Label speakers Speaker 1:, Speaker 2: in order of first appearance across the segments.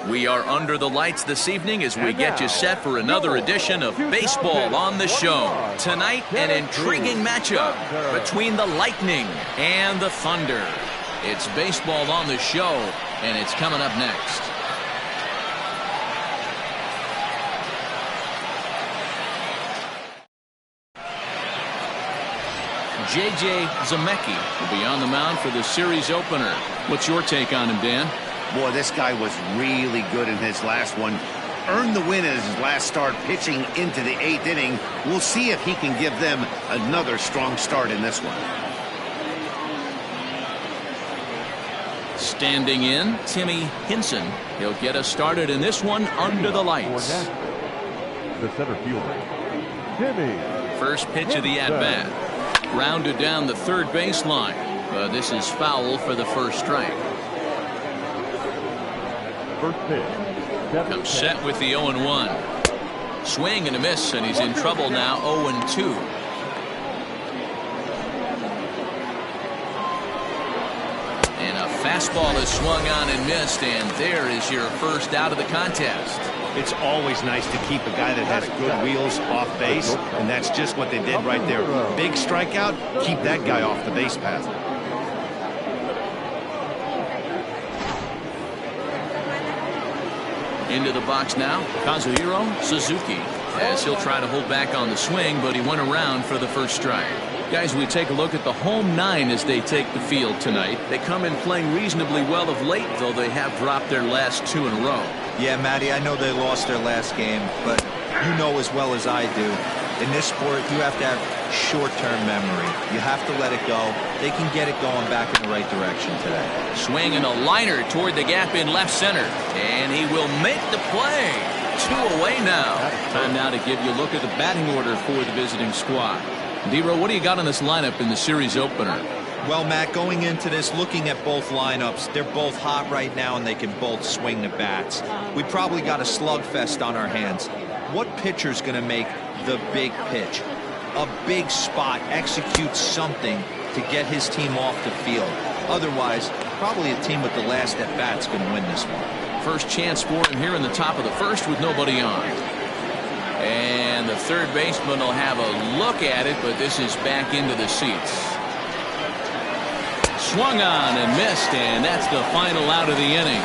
Speaker 1: We are under the lights this evening as we get you set for another edition of Baseball on the Show. Tonight, an intriguing matchup between the Lightning and the Thunder. It's Baseball on the Show, and it's coming up next. J.J. Zemecki will be on the mound for the series opener. What's your take on him, Dan?
Speaker 2: Boy, this guy was really good in his last one. Earned the win as his last start pitching into the 8th inning. We'll see if he can give them another strong start in this one.
Speaker 1: Standing in, Timmy Hinson. He'll get us started in this one under the lights.
Speaker 3: The center fielder, Timmy.
Speaker 1: First pitch of the at-bat. Grounded down the third baseline. But this is foul for the first strike.
Speaker 3: First pitch.
Speaker 1: Comes set with the 0-1. Swing and a miss, and he's in trouble now, 0-2. And a fastball is swung on and missed, and there is your first out of the contest.
Speaker 2: It's always nice to keep a guy that has good wheels off base, and that's just what they did right there. Big strikeout, keep that guy off the base path.
Speaker 1: Into the box now, Kazuhiro Suzuki, as he'll try to hold back on the swing, but he went around for the first strike. Guys, we take a look at the home 9 as they take the field tonight. They come in playing reasonably well of late, though they have dropped their last 2 in a row.
Speaker 4: Yeah, Matty, I know they lost their last game, but you know as well as I do, in this sport, you have to have short-term memory. You have to let it go. They can get it going back in the right direction today.
Speaker 1: Swing and a liner toward the gap in left center, and he will make the play. 2 away now. Time now to give you a look at the batting order for the visiting squad. D-Row, what do you got on this lineup in the series opener?
Speaker 4: Well, Matt, going into this, looking at both lineups, they're both hot right now, and they can both swing the bats. We probably got a slugfest on our hands. What pitcher's going to make the big pitch? A big spot, execute something to get his team off the field. Otherwise, probably a team with the last at-bat's going to win this one.
Speaker 1: First chance for him here in the top of the first with nobody on. And the third baseman will have a look at it, but this is back into the seats. Swung on and missed, and that's the final out of the inning.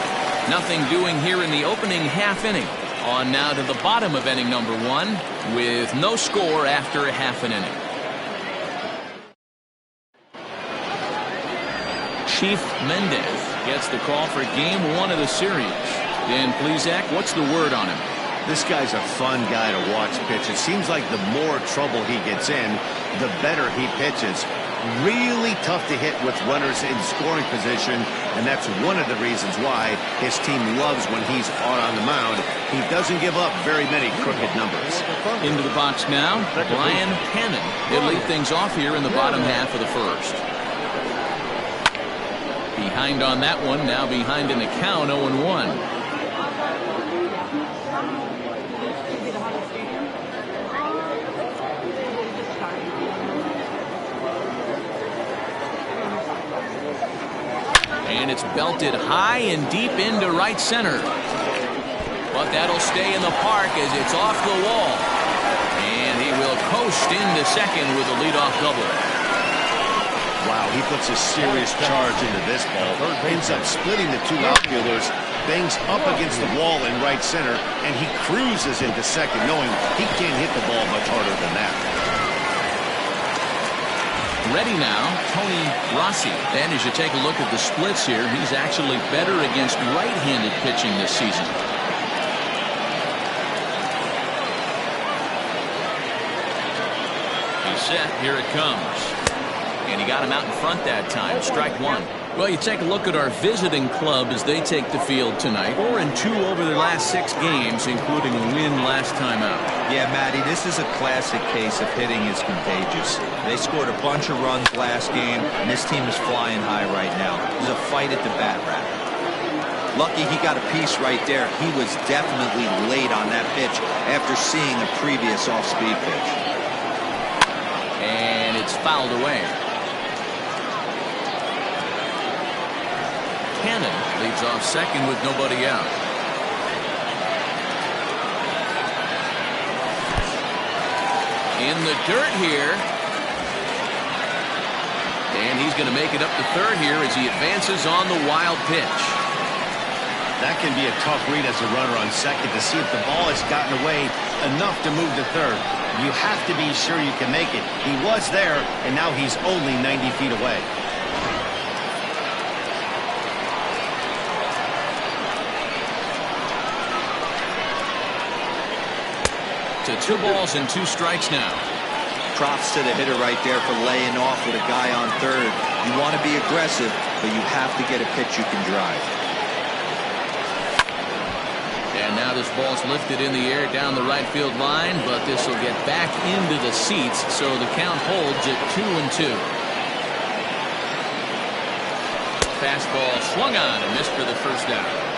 Speaker 1: Nothing doing here in the opening half inning. On now to the bottom of inning number 1 with no score after a half an inning. Chief Mendez gets the call for game 1 of the series. Dan Plesac, what's the word on him?
Speaker 2: This guy's a fun guy to watch pitch. It seems like the more trouble he gets in, the better he pitches. Really tough to hit with runners in scoring position, and that's one of the reasons why his team loves when he's on the mound. He doesn't give up very many crooked numbers.
Speaker 1: Into the box now, Brian Cannon. He'll lead things off here in the bottom half of the first. Behind on that one, now behind in the count, 0-1. And it's belted high and deep into right center. But that'll stay in the park as it's off the wall. And he will coast into second with a leadoff double.
Speaker 2: Wow, he puts a serious charge into this ball. Ends up splitting the 2 outfielders. Bangs up against the wall in right center. And he cruises into second, knowing he can't hit the ball much harder than that.
Speaker 1: Ready now, Tony Rossi. And as you take a look at the splits here, he's actually better against right-handed pitching this season. He's set. Here it comes. And he got him out in front that time. Strike 1. Well, you take a look at our visiting club as they take the field tonight. 4-2 over their last 6 games, including a win last time out.
Speaker 4: Yeah, Matty, this is a classic case of hitting is contagious. They scored a bunch of runs last game, and this team is flying high right now. There's a fight at the bat rack. Lucky he got a piece right there. He was definitely late on that pitch after seeing a previous off-speed pitch.
Speaker 1: And it's fouled away. Cannon leads off second with nobody out. In the dirt here. And he's going to make it up to third here as he advances on the wild pitch.
Speaker 2: That can be a tough read as a runner on second to see if the ball has gotten away enough to move to third. You have to be sure you can make it. He was there, and now he's only 90 feet away.
Speaker 1: To 2 balls and 2 strikes now.
Speaker 4: Props to the hitter right there for laying off with a guy on third. You want to be aggressive, but you have to get a pitch you can drive.
Speaker 1: And now this ball's lifted in the air down the right field line, but this will get back into the seats, so the count holds at 2-2. Fastball swung on and missed for the first out.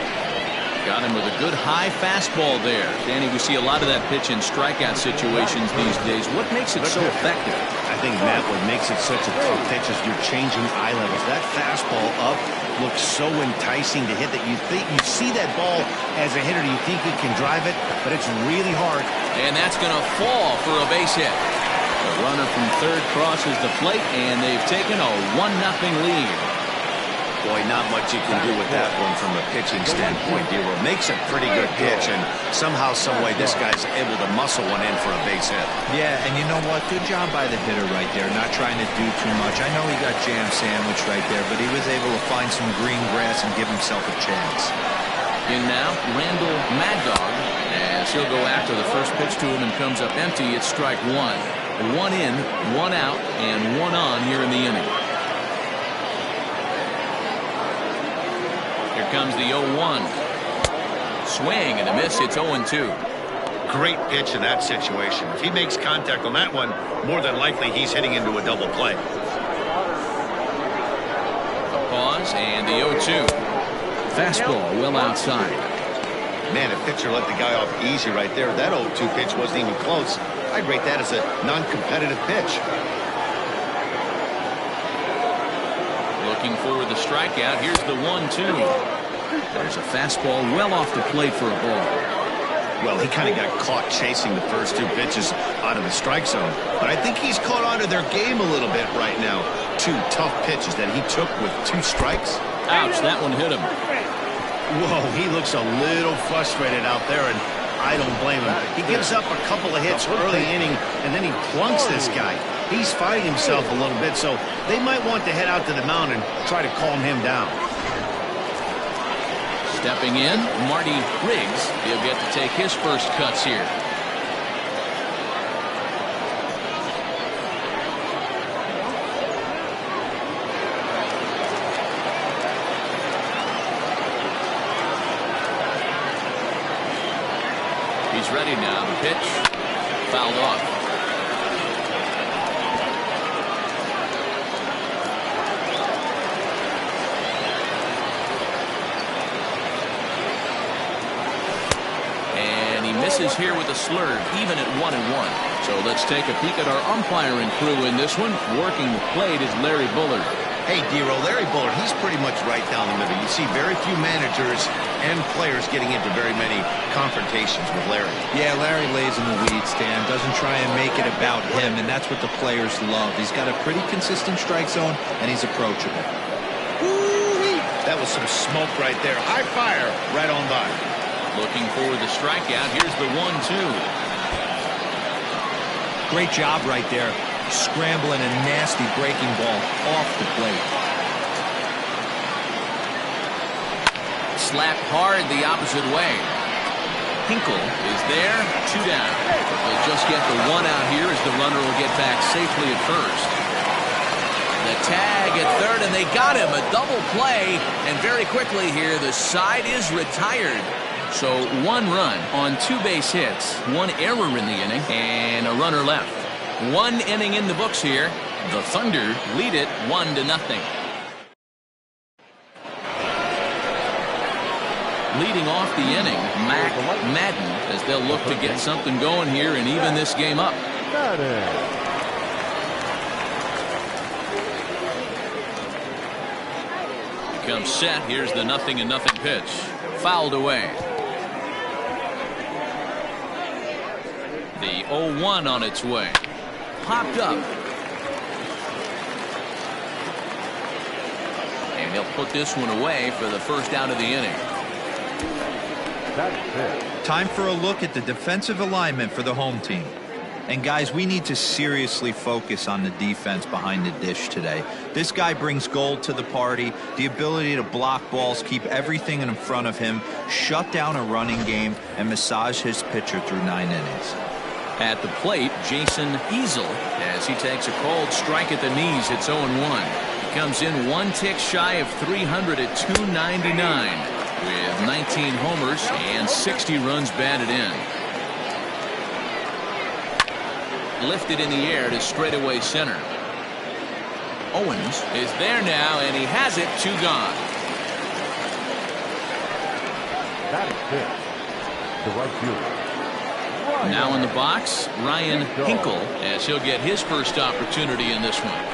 Speaker 1: Got him with a good high fastball there. Danny, we see a lot of that pitch in strikeout situations these days. What makes it so effective?
Speaker 2: I think, Matt, what makes it such a tough pitch is you're changing eye levels. That fastball up looks so enticing to hit that you see that ball as a hitter, you think you can drive it, but it's really hard.
Speaker 1: And that's going to fall for a base hit. The runner from third crosses the plate, and they've taken a 1-0 lead.
Speaker 2: Boy, not much you can do with that one from a pitching standpoint. Dero makes a pretty good pitch, and somehow, someway, this guy's able to muscle one in for a base hit.
Speaker 4: Yeah, and you know what? Good job by the hitter right there, not trying to do too much. I know he got jam sandwiched right there, but he was able to find some green grass and give himself a chance.
Speaker 1: In now, Randall Mad Dog, as he'll go after the first pitch to him and comes up empty. It's strike 1. 1 in, 1 out, and 1 on here in the inning. Here comes the 0-1. Swing and a miss. It's 0-2.
Speaker 2: Great pitch in that situation. If he makes contact on that one, more than likely he's hitting into a double play.
Speaker 1: A pause and the 0-2. Fastball well outside.
Speaker 2: Man, a pitcher let the guy off easy right there. That 0-2 pitch wasn't even close. I'd rate that as a non-competitive pitch.
Speaker 1: Looking for the strikeout. Here's the 1-2. There's a fastball well off the plate for a ball.
Speaker 2: Well, he kind of got caught chasing the first 2 pitches out of the strike zone. But I think he's caught onto their game a little bit right now. 2 tough pitches that he took with 2 strikes.
Speaker 1: Ouch, that one hit him.
Speaker 2: Whoa, he looks a little frustrated out there, and I don't blame him. He gives up a couple of hits early inning, and then he plunks this guy. He's fighting himself a little bit, so they might want to head out to the mound and try to calm him down.
Speaker 1: Stepping in, Marty Riggs. He'll get to take his first cuts here. He's ready now. The pitch fouled off. Misses here with a slurve, even at 1-1. So let's take a peek at our umpiring crew in this one. Working the plate is Larry Bullard.
Speaker 2: Hey, Dero, Larry Bullard, he's pretty much right down the middle. You see very few managers and players getting into very many confrontations with Larry.
Speaker 4: Yeah, Larry lays in the weeds, Dan. Doesn't try and make it about him, and that's what the players love. He's got a pretty consistent strike zone, and he's approachable.
Speaker 2: Woo-wee. That was some smoke right there. High fire right on by.
Speaker 1: Looking for the strikeout. Here's the 1-2.
Speaker 4: Great job right there. Scrambling a nasty breaking ball off the plate.
Speaker 1: Slapped hard the opposite way. Hinkle is there. 2 down. They'll just get the 1 out here as the runner will get back safely at first. The tag at third, and they got him. A double play, and very quickly here, the side is retired. So 1 run on 2 base hits, 1 error in the inning, and a runner left. 1 inning in the books here. The Thunder lead it 1-0. Leading off the inning, Mac Madden, as they'll look to get something going here and even this game up. Comes set. Here's the 0-0 pitch. Fouled away. The 0-1 on its way. popped up. And he'll put this one away for the first out of the inning.
Speaker 3: That's it.
Speaker 4: Time for a look at the defensive alignment for the home team. And guys, we need to seriously focus on the defense behind the dish today. This guy brings gold to the party, the ability to block balls, keep everything in front of him, shut down a running game, and massage his pitcher through 9 innings.
Speaker 1: At the plate, Jason Easel, as he takes a cold strike at the knees. It's 0-1. He comes in 1 tick shy of 300 at 299 with 19 homers and 60 runs batted in. Lifted in the air to straightaway center. Owens is there now, and he has it. 2 gone.
Speaker 3: That is it. The right fielder.
Speaker 1: Now in the box, Ryan Hinkle, as he'll get his first opportunity in this one.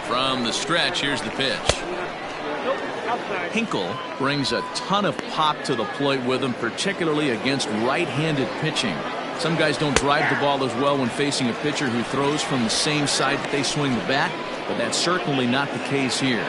Speaker 1: From the stretch, here's the pitch. Hinkle brings a ton of pop to the plate with him, particularly against right-handed pitching. Some guys don't drive the ball as well when facing a pitcher who throws from the same side that they swing the bat, but that's certainly not the case here.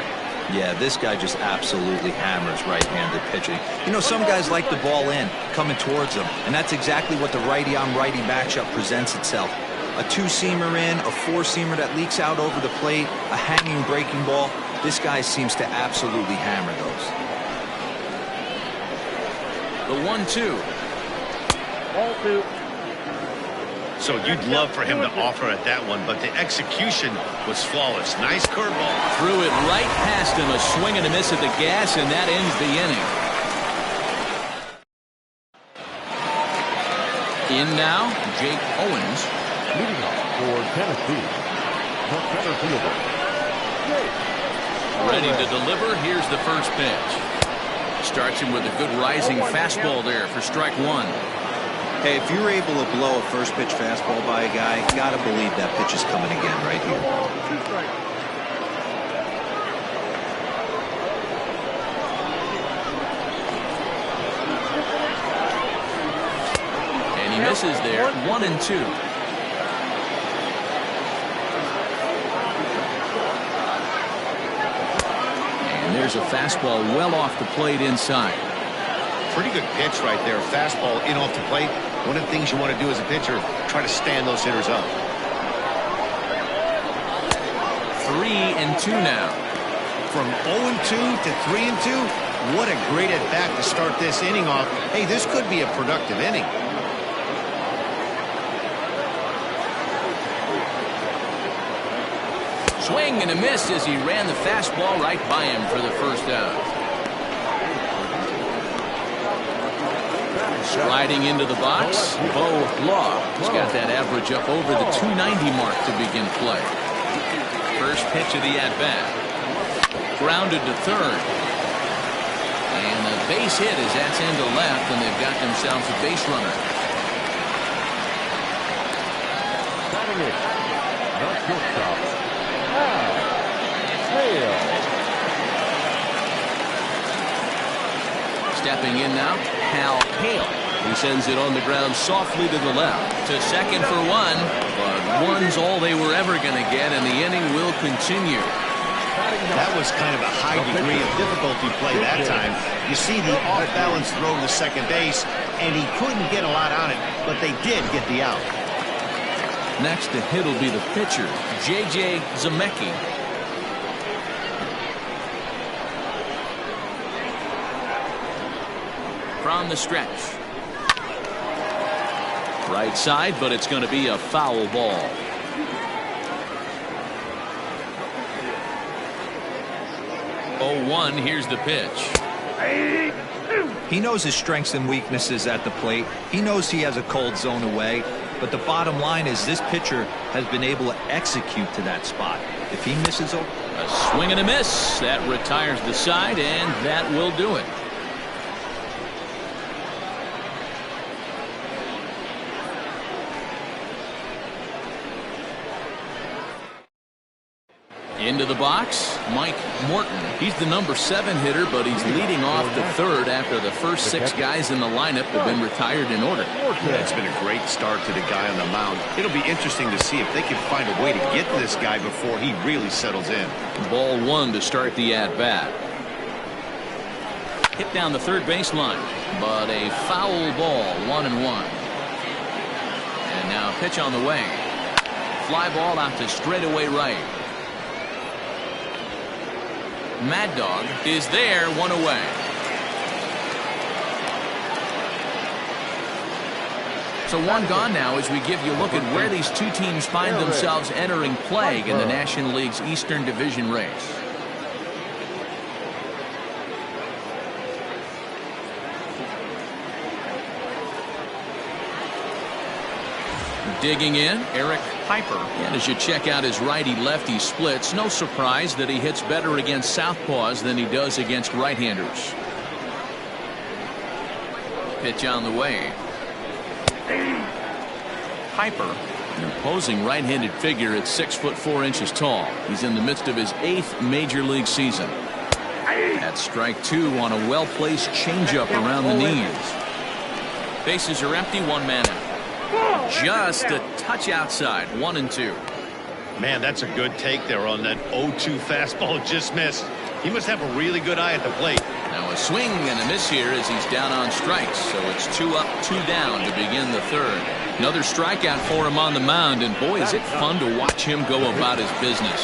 Speaker 4: Yeah, this guy just absolutely hammers right-handed pitching. You know, some guys like the ball in, coming towards them, and that's exactly what the righty-on-righty matchup presents itself. A 2-seamer in, a 4-seamer that leaks out over the plate, a hanging breaking ball. This guy seems to absolutely hammer those.
Speaker 1: The 1-2.
Speaker 3: Ball 2.
Speaker 2: So you'd love for him to offer at that one, but the execution was flawless. Nice curveball.
Speaker 1: Threw it right past him, a swing and a miss at the gas, and that ends the inning. In now, Jake Owens.
Speaker 3: Leading off for Tennessee, the center fielder.
Speaker 1: Ready to deliver. Here's the first pitch. Starts him with a good rising fastball there for strike 1.
Speaker 4: Hey, if you're able to blow a first pitch fastball by a guy, you gotta believe that pitch is coming again right here.
Speaker 1: And he misses there. 1-2. And there's a fastball well off the plate inside.
Speaker 2: Pretty good pitch right there. Fastball in off the plate. One of the things you want to do as a pitcher, try to stand those hitters up.
Speaker 1: 3-2 now.
Speaker 2: From 0-2 to 3-2, what a great at-bat to start this inning off. Hey, this could be a productive inning.
Speaker 1: Swing and a miss as he ran the fastball right by him for the first out. Sliding into the box, Bo Law. He's got that average up over the 290 mark to begin play. First pitch of the at-bat. Grounded to third. And a base hit as that's into left, and they've got themselves a base runner.
Speaker 3: Batting it, the shortstop, Hal Hale.
Speaker 1: Stepping in now, Hal Hale. He sends it on the ground softly to the left. To second for 1, but 1's all they were ever going to get, and the inning will continue.
Speaker 2: That was kind of a high degree of difficulty play that time. You see the off-balance throw to second base, and he couldn't get a lot on it, but they did get the out.
Speaker 1: Next to hit will be the pitcher, J.J. Zemecki. From the stretch. Right side, but it's going to be a foul ball. Oh, 1, here's the pitch.
Speaker 4: He knows his strengths and weaknesses at the plate. He knows he has a cold zone away. But the bottom line is this pitcher has been able to execute to that spot. If he misses a
Speaker 1: swing and a miss, that retires the side, and that will do it. Into the box, Mike Morton. He's the number 7 hitter, but he's leading off the third after the first 6 guys in the lineup have been retired in order.
Speaker 2: Yeah, it's been a great start to the guy on the mound. It'll be interesting to see if they can find a way to get this guy before he really settles in.
Speaker 1: Ball 1 to start the at-bat. Hit down the third baseline, but a foul ball, 1-1. And now a pitch on the way. Fly ball out to straightaway right. Mad Dog is there, 1 away. So 1 gone now as we give you a look at where these 2 teams find themselves entering play in the National League's Eastern Division race. Digging in, Eric Piper. And as you check out his righty-lefty splits, no surprise that he hits better against southpaws than he does against right-handers. Pitch on the way. Piper, an imposing right-handed figure at 6'4" tall. He's in the midst of his 8th major league season. That's strike 2 on a well-placed changeup around the knees. Bases are empty, 1 man out. Just a touch outside, 1-2.
Speaker 2: Man, that's a good take there on that 0-2 fastball. Just missed. He must have a really good eye at the plate.
Speaker 1: Now a swing and a miss here as he's down on strikes. So it's 2 up, 2 down to begin the third. Another strikeout for him on the mound, and boy, is it fun to watch him go about his business.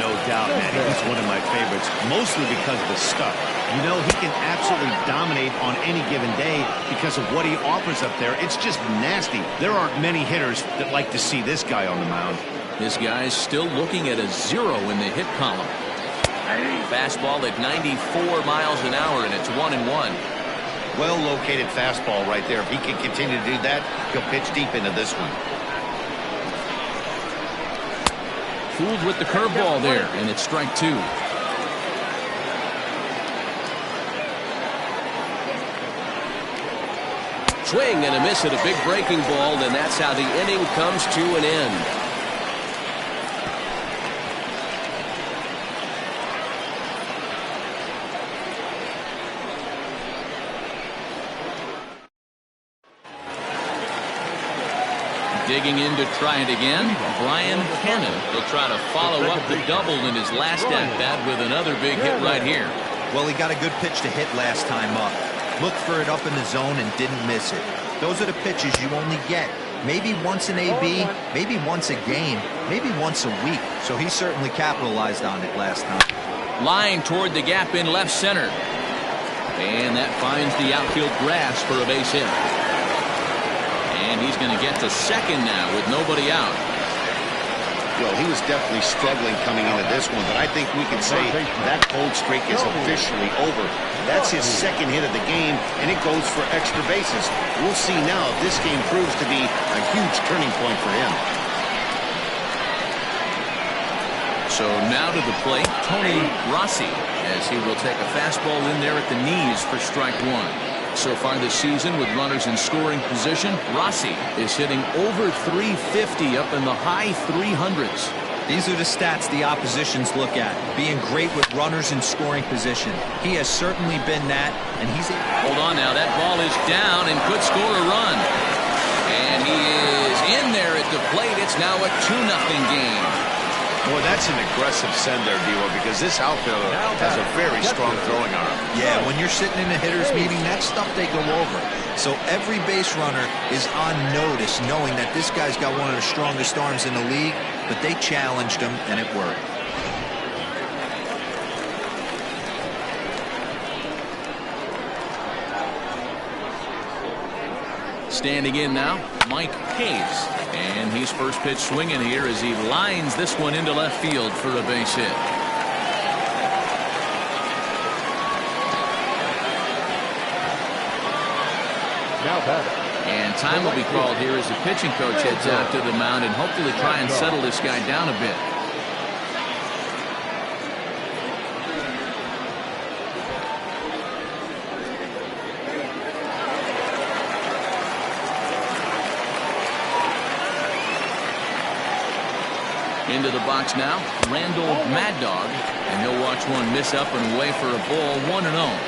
Speaker 2: No doubt, man. He's one of my favorites, mostly because of the stuff. You know, he can absolutely dominate on any given day because of what he offers up there. It's just nasty. There aren't many hitters that like to see this guy on the mound.
Speaker 1: This guy's still looking at a 0 in the hit column. Fastball at 94 miles an hour, and it's 1-1.
Speaker 2: Well-located fastball right there. If he can continue to do that, he'll pitch deep into this one.
Speaker 1: Fooled with the curveball there, and it's strike 2. Swing and a miss at a big breaking ball, and that's how the inning comes to an end. Digging in to try it again, Brian Cannon. He'll try to follow up the double in his last at-bat with another big hit right here.
Speaker 4: Well, he got a good pitch to hit last time up. Looked for it up in the zone and didn't miss it. Those are the pitches you only get. Maybe once an AB, maybe once a game, maybe once a week. So he certainly capitalized on it last time.
Speaker 1: Line toward the gap in left center. And that finds the outfield grass for a base hit. And he's going to get to second now with nobody out.
Speaker 2: Well, he was definitely struggling coming into this one, but I think we can say that cold streak is officially over. That's his second hit of the game, and it goes for extra bases. We'll see now if this game proves to be a huge turning point for him.
Speaker 1: So now to the plate, Tony Rossi, as he will take a fastball in there at the knees for strike 1. So far this season, with runners in scoring position, Rossi is hitting over 350 up in the high 300s.
Speaker 4: These are the stats the oppositions look at. Being great with runners in scoring position. He has certainly been that, and he's...
Speaker 1: Hold on now, that ball is down and could score a run. And he is in there at the plate. It's now a 2-0 game.
Speaker 2: Boy, that's an aggressive send there, D-Roy, because this outfielder has a very strong throwing arm.
Speaker 4: Yeah, when you're sitting in a hitter's meeting, that's stuff they go over. So every base runner is on notice, knowing that this guy's got one of the strongest arms in the league, but they challenged him, and it worked.
Speaker 1: Standing in now, Mike Hayes. And he's first pitch swinging here as he lines this one into left field for a base hit.
Speaker 3: Now batting.
Speaker 1: And time will be called here as the pitching coach heads out to the mound and hopefully try and settle this guy down a bit. Into the box now, Randall Mad Dog, and he'll watch one miss up and away for a ball, 1-0.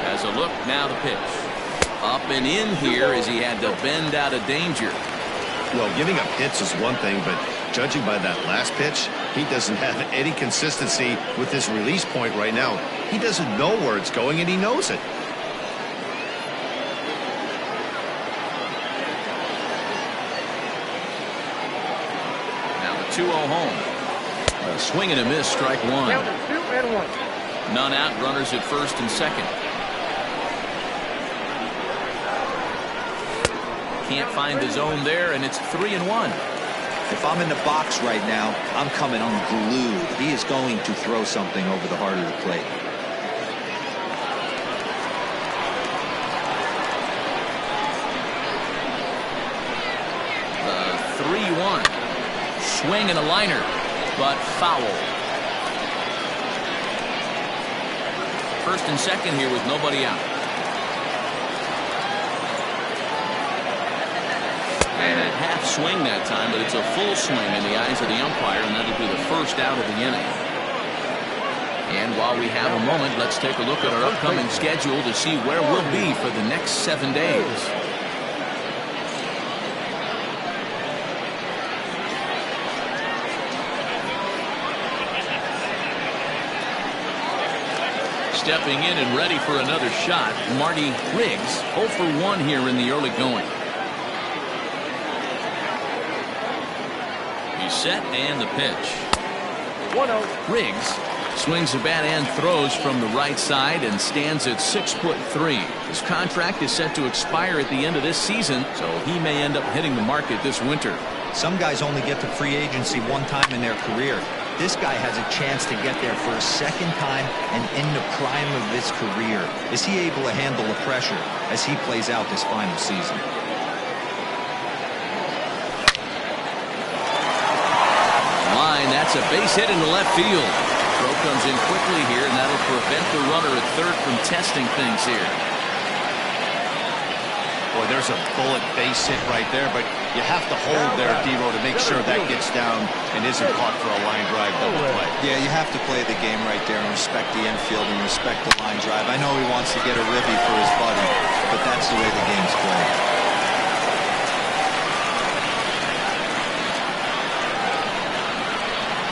Speaker 1: As a look, now the pitch. Up and in here as he had to bend out of danger.
Speaker 2: Well, giving up hits is one thing, but judging by that last pitch, he doesn't have any consistency with this release point right now. He doesn't know where it's going, and he knows it.
Speaker 1: Now the 2-0 home. A swing and a miss, strike one. None out, runners at first and second. Can't find the zone there, and it's 3-1.
Speaker 4: If I'm in the box right now, I'm coming unglued. He is going to throw something over the heart of the plate.
Speaker 1: The 3-1. Swing and a liner, but foul. First and second here with nobody out. And a half swing that time, but it's a full swing in the eyes of the umpire, and that'll be the first out of the inning. And while we have a moment, let's take a look at our upcoming schedule to see where we'll be for the next 7 days. Stepping in and ready for another shot, Marty Riggs, 0 for 1 here in the early going. Set and the pitch. 1-0. Riggs swings the bat and throws from the right side and stands at 6'3". His contract is set to expire at the end of this season, so he may end up hitting the market this winter.
Speaker 4: Some guys only get to free agency one time in their career. This guy has a chance to get there for a second time and in the prime of his career. Is he able to handle the pressure as he plays out this final season?
Speaker 1: That's a base hit into left field. Throw comes in quickly here, and that'll prevent the runner at third from testing things here.
Speaker 2: Boy, there's a bullet base hit right there, but you have to hold there, Devo, to make sure that gets down and isn't caught for a line drive double play.
Speaker 4: Yeah, you have to play the game right there and respect the infield and respect the line drive. I know he wants to get a ribby for his buddy, but that's the way the game's played.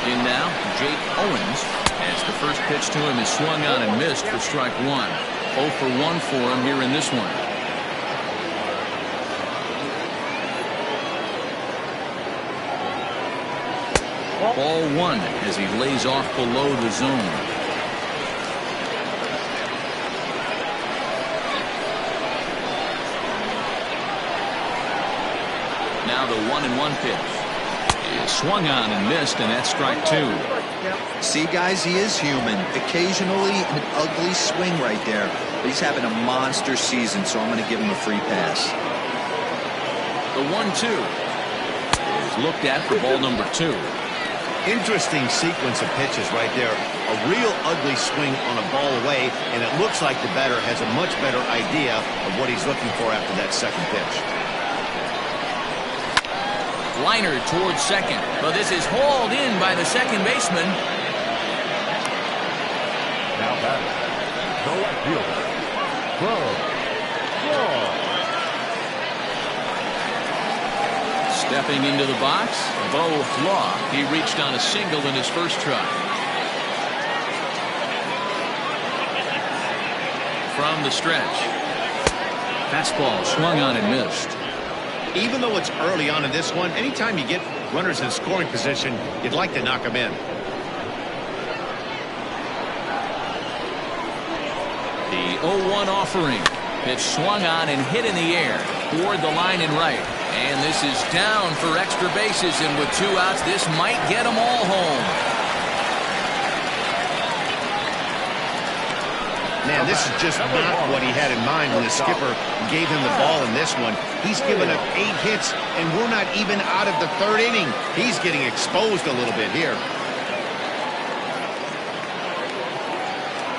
Speaker 1: In now, Jake Owens, as the first pitch to him is swung on and missed for strike one. 0 for 1 for him here in this one. Ball 1 as he lays off below the zone. Now the 1-1 pitch. Swung on and missed, and that's strike 2.
Speaker 4: See, guys, he is human. Occasionally an ugly swing right there, but he's having a monster season, so I'm going to give him a free pass.
Speaker 1: The 1-2 is looked at for ball number 2.
Speaker 2: Interesting sequence of pitches right there. A real ugly swing on a ball away, and it looks like the batter has a much better idea of what he's looking for after that second pitch.
Speaker 1: Liner towards second, but this is hauled in by the second baseman.
Speaker 3: Now batting, the left fielder, Bo Flaw.
Speaker 1: Stepping into the box, Bo Flaw. He reached on a single in his first try. From the stretch. Fastball swung on and missed.
Speaker 2: Even though it's early on in this one, anytime you get runners in scoring position, you'd like to knock them in.
Speaker 1: The 0-1 offering. Pitch swung on and hit in the air toward the line and right. And this is down for extra bases, and with 2 outs, this might get them all home.
Speaker 2: Man, this is just not what he had in mind when the skipper gave him the ball in this one. He's given up 8 hits, and we're not even out of the 3rd inning. He's getting exposed a little bit here.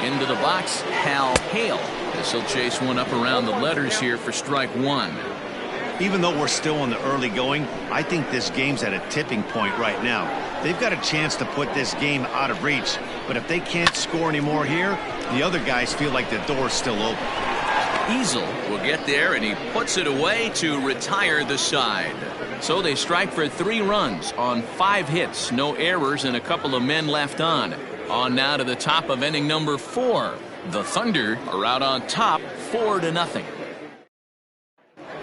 Speaker 1: Into the box, Hal Hale. As he'll chase one up around the letters here for strike 1.
Speaker 2: Even though we're still in the early going, I think this game's at a tipping point right now. They've got a chance to put this game out of reach, but if they can't score anymore here, the other guys feel like the door's still open.
Speaker 1: Easel will get there, and he puts it away to retire the side. So they strike for 3 runs on 5 hits, no errors, and a couple of men left on. On now to the top of inning number 4. The Thunder are out on top 4-0.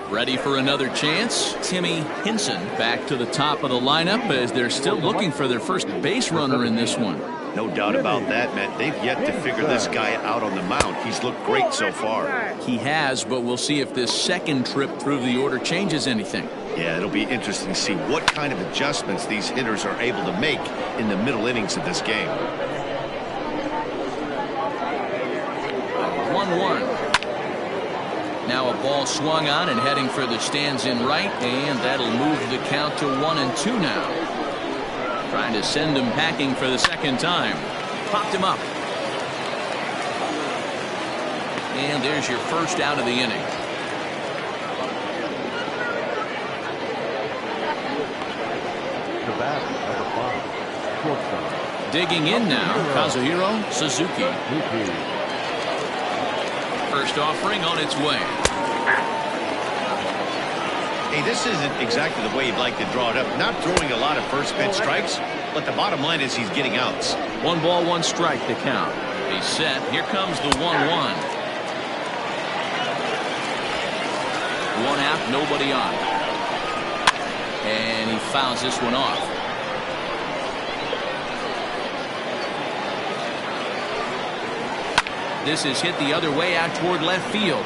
Speaker 1: Ready for another chance? Timmy Hinson back to the top of the lineup as they're still looking for their first base runner in this one.
Speaker 2: No doubt about that, Matt. They've yet to figure this guy out on the mound. He's looked great so far.
Speaker 1: He has, but we'll see if this second trip through the order changes anything.
Speaker 2: Yeah, it'll be interesting to see what kind of adjustments these hitters are able to make in the middle innings of this game.
Speaker 1: 1-1. Now a ball swung on and heading for the stands in right, and that'll move the count to 1-2 now. Trying to send him packing for the second time. Popped him up. And there's your first out of the inning.
Speaker 3: The bat, number 5, shortstop.
Speaker 1: Digging in now, Kazuhiro Suzuki. First offering on its way.
Speaker 2: Hey, this isn't exactly the way you'd like to draw it up. Not throwing a lot of first pitch strikes, but the bottom line is he's getting outs.
Speaker 1: 1 ball, 1 strike to count. He's set. Here comes the 1-1. 1 out, nobody on. And he fouls this one off. This is hit the other way out toward left field.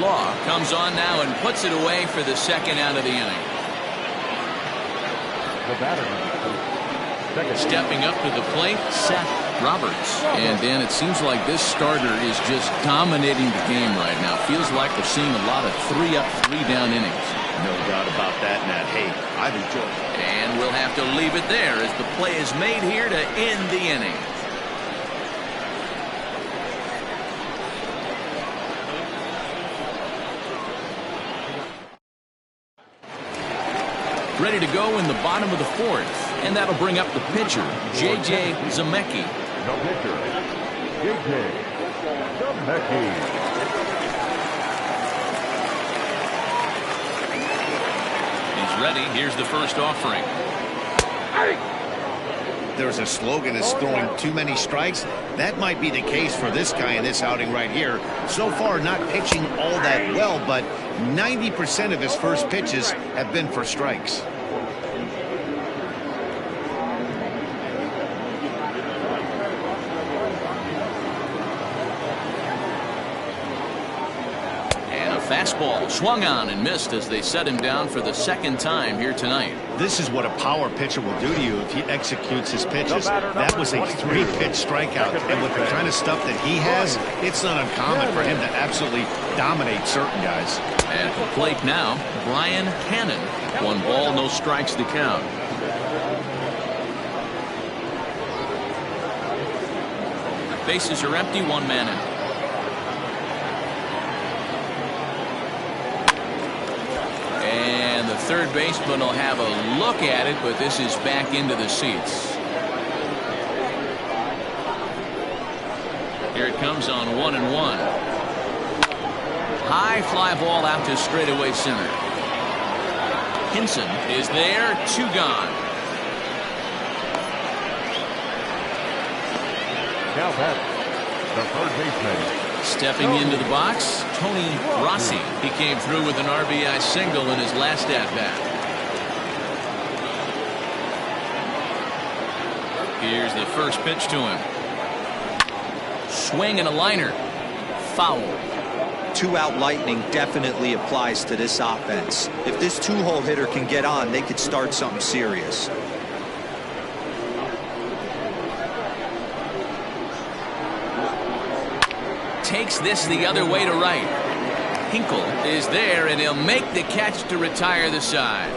Speaker 1: Law comes on now and puts it away for the second out of the inning.
Speaker 3: The batter,
Speaker 1: Stepping up to the plate, Seth Roberts. And Dan, it seems like this starter is just dominating the game right now. Feels like we're seeing a lot of 3-up, 3-down innings.
Speaker 2: No doubt about that, Matt. Hey, I've enjoyed it.
Speaker 1: And we'll have to leave it there as the play is made here to end the inning. Ready to go in the bottom of the 4th, and that'll bring up the pitcher, J.J. Zemecki.
Speaker 3: The pitcher, J.J. Zemecki.
Speaker 1: He's ready. Here's the first offering.
Speaker 2: There's a slogan that's throwing too many strikes. That might be the case for this guy in this outing right here. So far, not pitching all that well, but 90% of his first pitches have been for strikes.
Speaker 1: Fastball swung on and missed as they set him down for the second time here tonight.
Speaker 2: This is what a power pitcher will do to you if he executes his pitches. That was a 3-pitch strikeout, and with the kind of stuff that he has, it's not uncommon for him to absolutely dominate certain guys.
Speaker 1: At the plate now, Brian Hannon. 1 ball, no strikes to count. Bases are empty, 1 man out. And the third baseman will have a look at it, but this is back into the seats. Here it comes on 1-1. High fly ball out to straightaway center. Hinson is there, 2 gone.
Speaker 3: Now back, the third baseman.
Speaker 1: Stepping into the box, Tony Rossi. He came through with an RBI single in his last at-bat. Here's the first pitch to him. Swing and a liner. Foul.
Speaker 4: 2-out lightning definitely applies to this offense. If this 2-hole hitter can get on, they could start something serious.
Speaker 1: takes this the other way to right. Hinkle is there, and he'll make the catch to retire the side.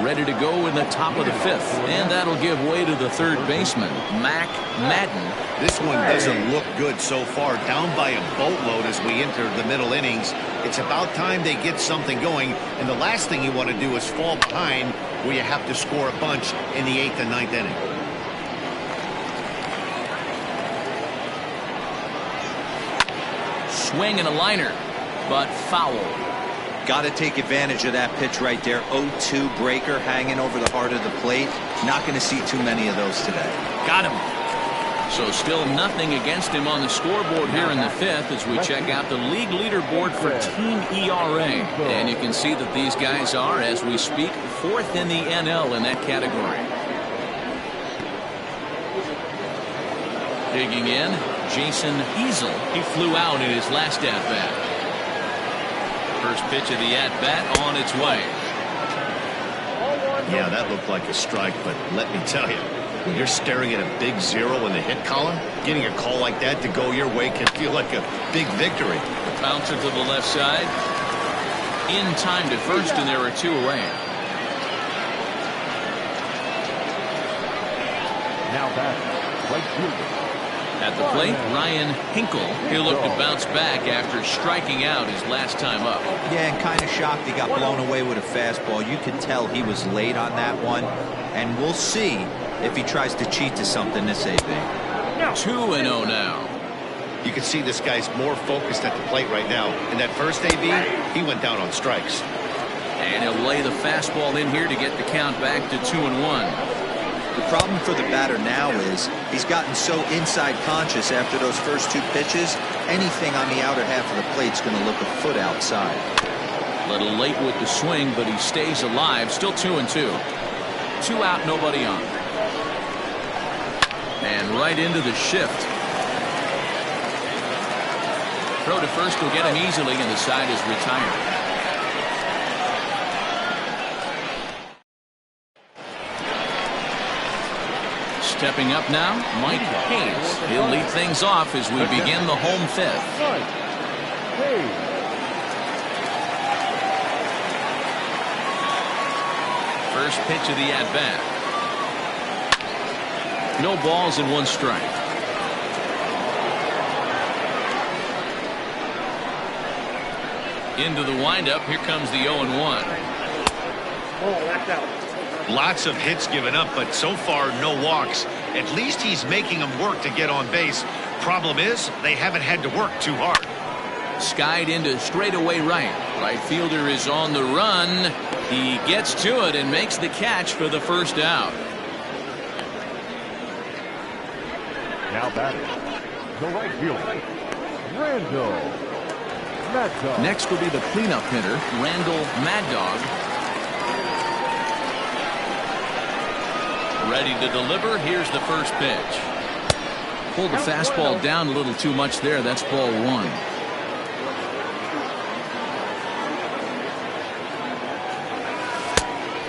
Speaker 1: Ready to go in the top of the fifth, and that'll give way to the third baseman, Mac Madden.
Speaker 2: This one doesn't look good so far. Down by a boatload as we enter the middle innings. It's about time they get something going, and the last thing you want to do is fall behind where you have to score a bunch in the 8th and 9th inning.
Speaker 1: Swing and a liner, but foul.
Speaker 4: Got to take advantage of that pitch right there. 0-2 breaker hanging over the heart of the plate. Not going to see too many of those today.
Speaker 1: Got him. So still nothing against him on the scoreboard here in the fifth as we check out the league leaderboard for team ERA. And you can see that these guys are, as we speak, fourth in the NL in that category. Digging in, Jason Easel. He flew out in his last at-bat. First pitch of the at-bat on its way.
Speaker 2: Yeah, that looked like a strike, but let me tell you, when you're staring at a big 0 in the hit column, getting a call like that to go your way can feel like a big victory.
Speaker 1: The bouncer to the left side. In time to first, and there are 2 away.
Speaker 3: Now back, right fielder.
Speaker 1: At the plate, Ryan Hinkle. He'll look to bounce back after striking out his last time up.
Speaker 4: Yeah, and kind of shocked he got blown away with a fastball. You could tell he was late on that one. And we'll see if he tries to cheat to something this AB.
Speaker 1: 2-0 now.
Speaker 2: You can see this guy's more focused at the plate right now. In that first AB, he went down on strikes.
Speaker 1: And he'll lay the fastball in here to get the count back to 2-1.
Speaker 4: The problem for the batter now is he's gotten so inside conscious after those first 2 pitches. Anything on the outer half of the plate's going to look a foot outside.
Speaker 1: A little late with the swing, but he stays alive. Still 2-2. 2 out, nobody on. And right into the shift. Throw to first will get him easily, and the side is retired. Stepping up now, Mike Hayes. He'll lead things off as we begin the home fifth. First pitch of the at-bat. No balls and 1 strike. Into the windup. Here comes the 0-1.
Speaker 2: Lots of hits given up, but so far no walks. At least he's making them work to get on base. Problem is, they haven't had to work too hard.
Speaker 1: Skied into straightaway right. Right fielder is on the run. He gets to it and makes the catch for the first out.
Speaker 3: Now batting, the right fielder, Randall Mad Dog.
Speaker 1: Next will be the cleanup hitter, Randall Mad Dog. Ready to deliver. Here's the first pitch. Pulled the fastball down a little too much there. That's ball 1.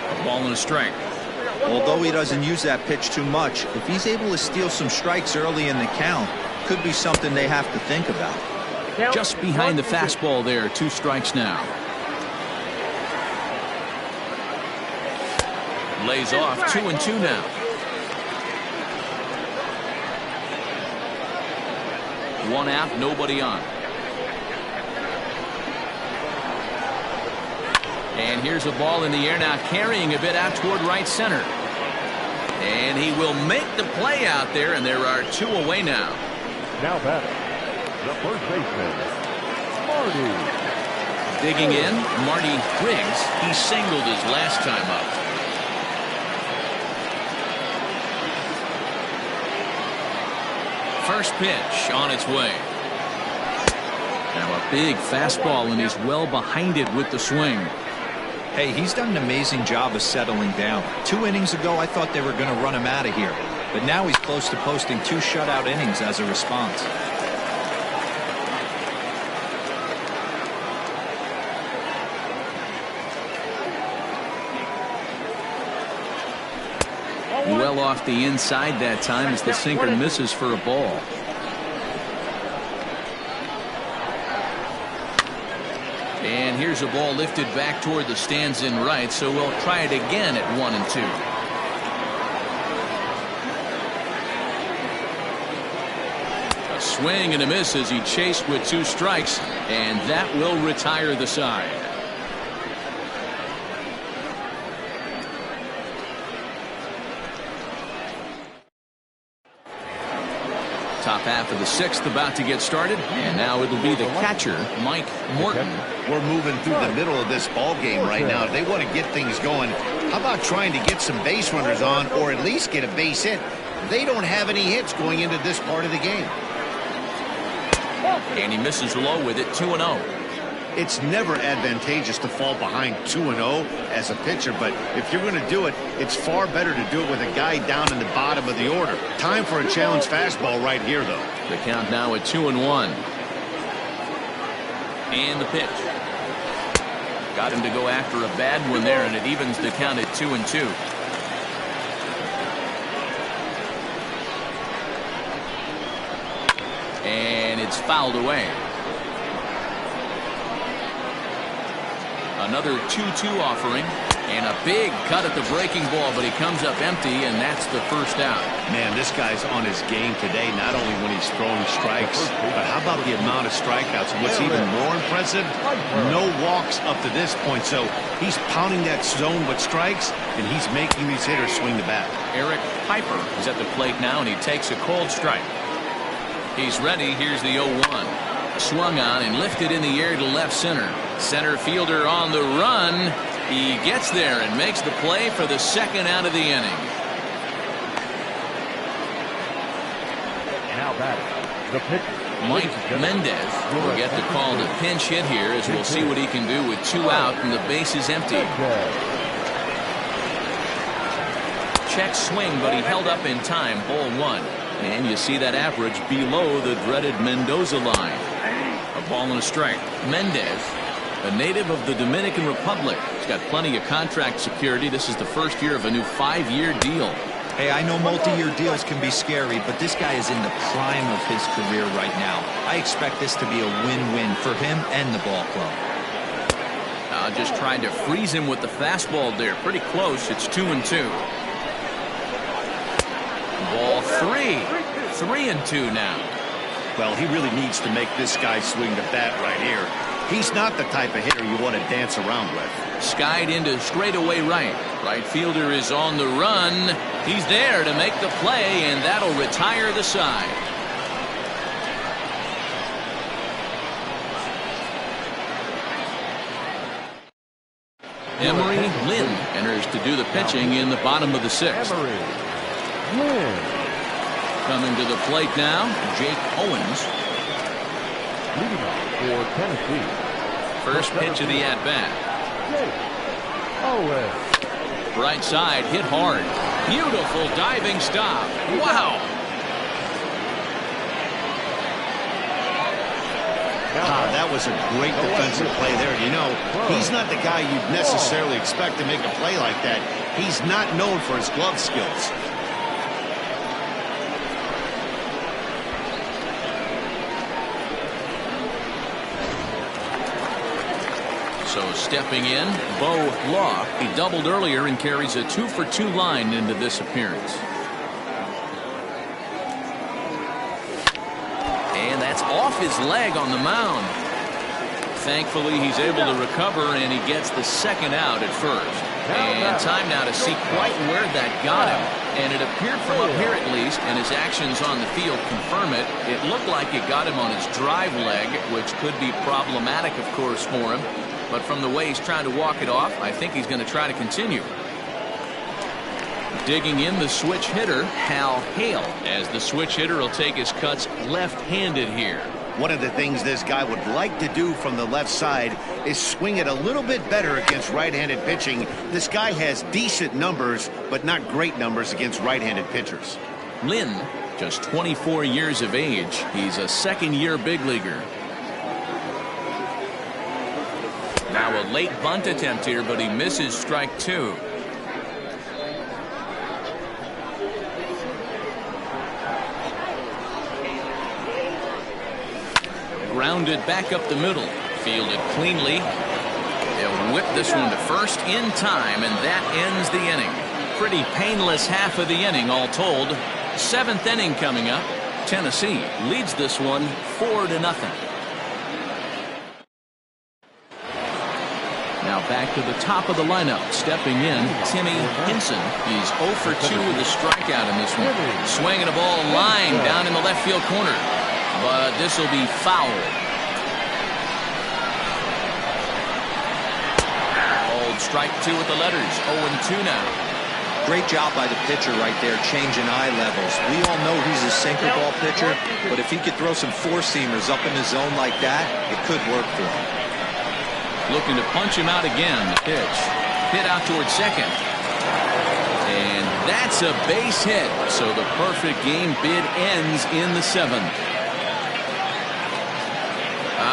Speaker 1: A ball and a strike.
Speaker 4: Although he doesn't use that pitch too much, if he's able to steal some strikes early in the count, could be something they have to think about.
Speaker 1: Just behind the fastball there. 2 strikes now. Lays off. 2-2 now. One out, nobody on. And here's a ball in the air now, carrying a bit out toward right center. And he will make the play out there, and there are 2 away now.
Speaker 3: Now batting, the first baseman, Marty.
Speaker 1: Digging in, Marty Griggs. He singled his last time up. First pitch on its way. Now a big fastball, and he's well behind it with the swing.
Speaker 4: Hey, he's done an amazing job of settling down. 2 innings ago, I thought they were going to run him out of here. But now he's close to posting 2 shutout innings as a response.
Speaker 1: off the inside that time as the sinker misses for a ball. And here's a ball lifted back toward the stands in right, so we'll try it again at 1-2. A swing and a miss as he chased with 2 strikes, and that will retire the side. Top half of the 6th about to get started, and now it'll be the catcher, Mike Morton.
Speaker 2: We're moving through the middle of this ball game right now. If they want to get things going, how about trying to get some base runners on, or at least get a base hit? They don't have any hits going into this part of the game.
Speaker 1: And he misses low with it, 2-0.
Speaker 2: It's never advantageous to fall behind 2-0 as a pitcher, but if you're going to do it, it's far better to do it with a guy down in the bottom of the order. Time for a challenge fastball right here, though.
Speaker 1: The count now at 2-1. And the pitch. Got him to go after a bad one there, and it evens the count at 2-2. And it's fouled away. Another 2-2 offering, and a big cut at the breaking ball, but he comes up empty, and that's the first out.
Speaker 2: Man, this guy's on his game today, not only when he's throwing strikes, but how about the amount of strikeouts? What's even more impressive, no walks up to this point, so he's pounding that zone with strikes, and he's making these hitters swing the bat.
Speaker 1: Eric Piper is at the plate now, and he takes a cold strike. He's ready. Here's the 0-1. Swung on and lifted in the air to left center. Center fielder on the run. He gets there and makes the play for the second out of the inning.
Speaker 3: Now batting, the pitcher,
Speaker 1: Mike Mendez will get the call to pinch hit here, as we'll see what he can do with 2 out and the base is empty. Check swing, but he held up in time. Ball 1. And you see that average below the dreaded Mendoza line. A ball and a strike. Mendez, a native of the Dominican Republic. He's got plenty of contract security. This is the first year of a new 5-year deal.
Speaker 4: Hey, I know multi-year deals can be scary, but this guy is in the prime of his career right now. I expect this to be a win-win for him and the ball club.
Speaker 1: Just trying to freeze him with the fastball there. Pretty close. It's 2-2. Ball 3. 3-2 now.
Speaker 2: Well, he really needs to make this guy swing the bat right here. He's not the type of hitter you want to dance around with.
Speaker 1: Skied into straightaway right. Right fielder is on the run. He's there to make the play, and that'll retire the side. Emery Lynn enters to do the pitching in the bottom of the 6th. Coming to the plate now, Jake Owens.
Speaker 3: Leading off for Tennessee.
Speaker 1: First pitch of the at-bat.
Speaker 3: Owens.
Speaker 1: Right side, hit hard. Beautiful diving stop. Wow.
Speaker 2: That was a great defensive play there. You know, he's not the guy you'd necessarily expect to make a play like that. He's not known for his glove skills.
Speaker 1: So stepping in, Bo Law. He doubled earlier and carries a 2-for-2 line into this appearance. And that's off his leg on the mound. Thankfully, he's able to recover, and he gets the second out at first. And time now to see quite where that got him. And it appeared from up here at least, and his actions on the field confirm it. It looked like it got him on his drive leg, which could be problematic, of course, for him. But from the way he's trying to walk it off, I think he's going to try to continue. Digging in the switch hitter, Hal Hale, as the switch hitter will take his cuts left-handed here.
Speaker 2: One of the things this guy would like to do from the left side is swing it a little bit better against right-handed pitching. This guy has decent numbers, but not great numbers against right-handed pitchers.
Speaker 1: Lynn, just 24 years of age. He's a second-year big leaguer. Now a late bunt attempt here, but he misses strike 2. grounded back up the middle. Fielded cleanly. They'll whip this one to first in time, and that ends the inning. Pretty painless half of the inning all told. Seventh inning coming up. Tennessee leads this one 4-0. Now back to the top of the lineup. Stepping in, Timmy Henson. He's 0 for 2 with a strikeout in this one. Swinging a ball line down in the left field corner. But this will be foul. Old strike 2 with the letters. 0-2 now.
Speaker 4: Great job by the pitcher right there, changing eye levels. We all know he's a sinker ball pitcher, but if he could throw some four-seamers up in the zone like that, it could work for him.
Speaker 1: Looking to punch him out again. The pitch. Hit out towards second. And that's a base hit. So the perfect game bid ends in the 7th.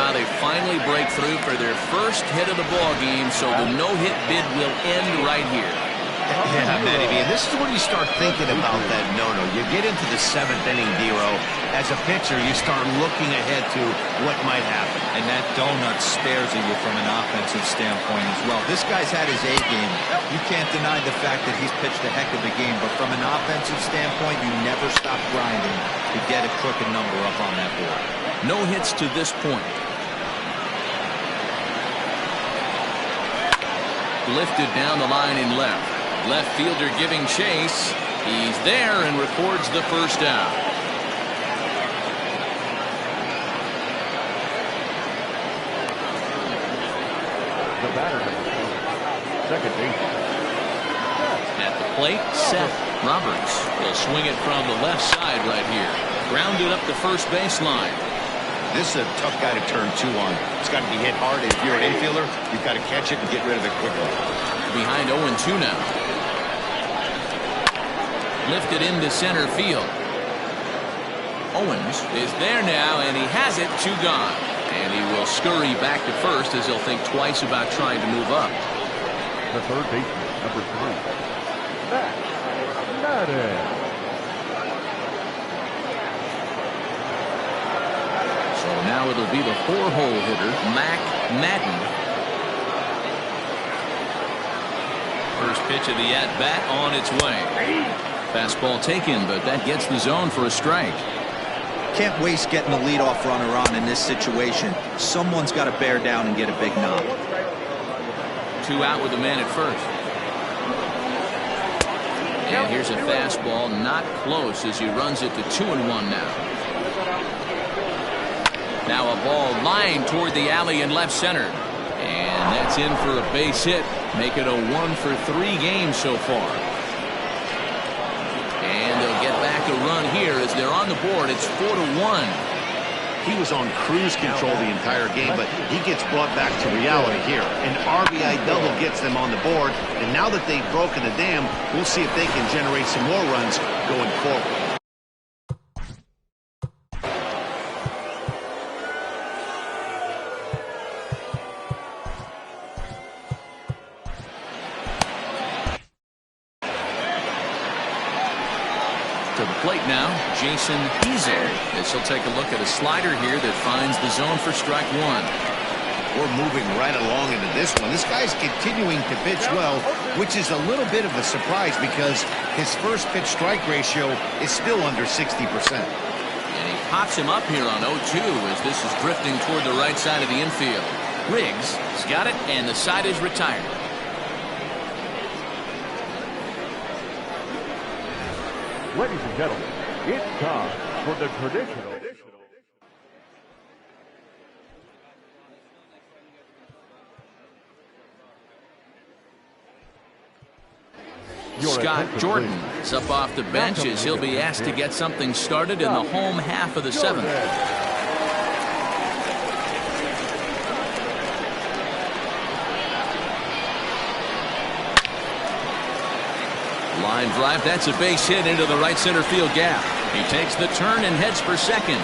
Speaker 1: They finally break through for their first hit of the ball game, so the no-hit bid will end right here.
Speaker 2: Yeah, Matty B, and this is when you start thinking about that no-no. You get into the 7th inning, D-Row. As a pitcher, you start looking ahead to what might happen.
Speaker 4: And that donut stares at you from an offensive standpoint as well. This guy's had his A game. You can't deny the fact that he's pitched a heck of a game, but from an offensive standpoint, you never stop grinding to get a crooked number up on that board.
Speaker 1: No hits to this point. Lifted down the line in left. Left fielder giving chase. He's there and records the first out.
Speaker 3: The batter, second base.
Speaker 1: At the plate, Seth Roberts will swing it from the left side right here. Grounded up the first baseline.
Speaker 2: This is a tough guy to turn 2 on. It's got to be hit hard. If you're an infielder, you've got to catch it and get rid of it quickly.
Speaker 1: Behind 0-2 now. Lifted into center field. Owens is there now, and he has it. 2 gone. And he will scurry back to first as he'll think twice about trying to move up.
Speaker 3: The third baseman, number 3. Matt Madden.
Speaker 1: So now it'll be the 4-hole hitter, Mac Madden. First pitch of the at-bat on its way. Fastball taken, but that gets the zone for a strike.
Speaker 4: Can't waste getting the leadoff runner on in this situation. Someone's got to bear down and get a big knock.
Speaker 1: 2 out with the man at first. And here's a fastball, not close as he runs it to 2-1 now. Now a ball lined toward the alley in left center. And that's in for a base hit. Make it a 1-for-3 game so far. And they'll get back a run here as they're on the board. It's 4-1.
Speaker 2: He was on cruise control the entire game, but he gets brought back to reality here. An RBI double gets them on the board, and now that they've broken the dam, we'll see if they can generate some more runs going forward.
Speaker 1: To the plate now, Jason Easel, as he'll take a look at a slider here that finds the zone for strike 1.
Speaker 2: We're moving right along into this one. This guy's continuing to pitch well, which is a little bit of a surprise because his first pitch strike ratio is still under 60%.
Speaker 1: And he pops him up here on 0-2 as this is drifting toward the right side of the infield. Riggs has got it, and the side is retired.
Speaker 3: Ladies and gentlemen, it's time for the traditional.
Speaker 1: Scott Jordan is up off the bench as he'll be asked to get something started in the home half of the 7th. Line drive, that's a base hit into the right center field gap. He takes the turn and heads for second.